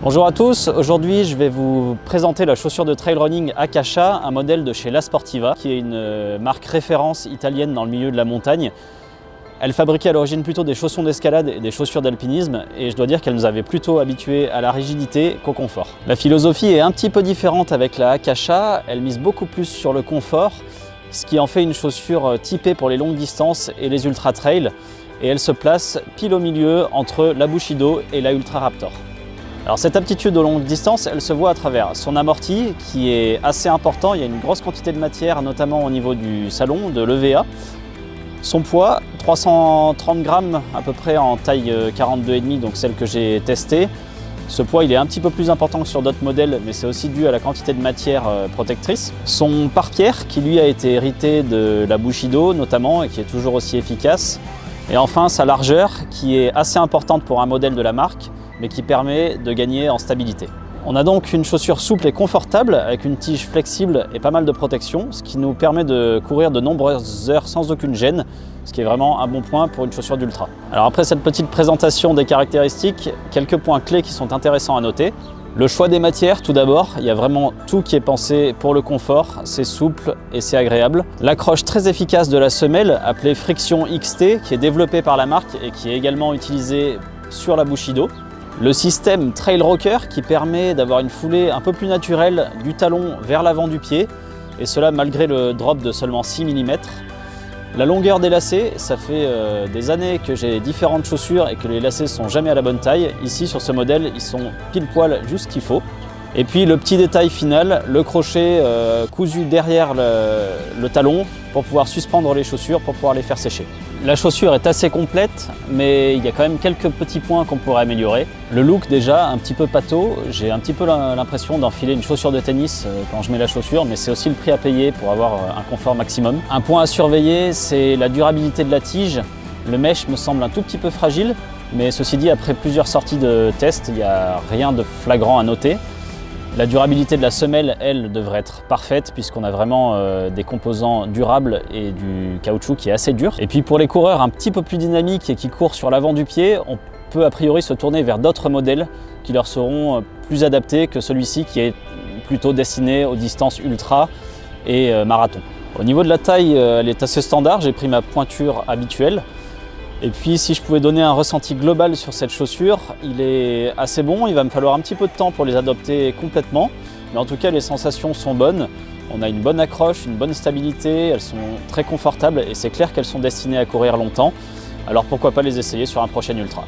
Bonjour à tous, aujourd'hui je vais vous présenter la chaussure de trail running Akasha, un modèle de chez La Sportiva, qui est une marque référence italienne dans le milieu de la montagne. Elle fabriquait à l'origine plutôt des chaussons d'escalade et des chaussures d'alpinisme, et je dois dire qu'elle nous avait plutôt habitués à la rigidité qu'au confort. La philosophie est un petit peu différente avec la Akasha, elle mise beaucoup plus sur le confort, ce qui en fait une chaussure typée pour les longues distances et les ultra trails, et elle se place pile au milieu entre la Bushido et la Ultra Raptor. Alors cette aptitude aux longues distances, elle se voit à travers son amorti qui est assez important, il y a une grosse quantité de matière notamment au niveau du salon, de l'EVA. Son poids, 330 grammes à peu près en taille 42,5, donc celle que j'ai testée. Ce poids il est un petit peu plus important que sur d'autres modèles, mais c'est aussi dû à la quantité de matière protectrice. Son pare-pierre qui lui a été hérité de la Bushido notamment et qui est toujours aussi efficace. Et enfin sa largeur qui est assez importante pour un modèle de la marque, mais qui permet de gagner en stabilité. On a donc une chaussure souple et confortable avec une tige flexible et pas mal de protection, ce qui nous permet de courir de nombreuses heures sans aucune gêne, ce qui est vraiment un bon point pour une chaussure d'ultra. Alors après cette petite présentation des caractéristiques, quelques points clés qui sont intéressants à noter. Le choix des matières, tout d'abord, il y a vraiment tout qui est pensé pour le confort, c'est souple et c'est agréable. L'accroche très efficace de la semelle, appelée Friction XT, qui est développée par la marque et qui est également utilisée sur la Bushido. Le système Trail Rocker qui permet d'avoir une foulée un peu plus naturelle du talon vers l'avant du pied, et cela malgré le drop de seulement 6 mm. La longueur des lacets, ça fait des années que j'ai différentes chaussures et que les lacets ne sont jamais à la bonne taille. Ici sur ce modèle, ils sont pile poil juste ce qu'il faut. Et puis le petit détail final, le crochet cousu derrière le talon pour pouvoir suspendre les chaussures, pour pouvoir les faire sécher. La chaussure est assez complète, mais il y a quand même quelques petits points qu'on pourrait améliorer. Le look déjà, un petit peu pâteau, j'ai un petit peu l'impression d'enfiler une chaussure de tennis quand je mets la chaussure, mais c'est aussi le prix à payer pour avoir un confort maximum. Un point à surveiller, c'est la durabilité de la tige. Le mesh me semble un tout petit peu fragile, mais ceci dit, après plusieurs sorties de test, il n'y a rien de flagrant à noter. La durabilité de la semelle, elle, devrait être parfaite puisqu'on a vraiment des composants durables et du caoutchouc qui est assez dur. Et puis pour les coureurs un petit peu plus dynamiques et qui courent sur l'avant du pied, on peut a priori se tourner vers d'autres modèles qui leur seront plus adaptés que celui-ci qui est plutôt destiné aux distances ultra et marathon. Au niveau de la taille, elle est assez standard, j'ai pris ma pointure habituelle. Et puis si je pouvais donner un ressenti global sur cette chaussure, il est assez bon, il va me falloir un petit peu de temps pour les adopter complètement, mais en tout cas les sensations sont bonnes. On a une bonne accroche, une bonne stabilité, elles sont très confortables et c'est clair qu'elles sont destinées à courir longtemps. Alors pourquoi pas les essayer sur un prochain ultra.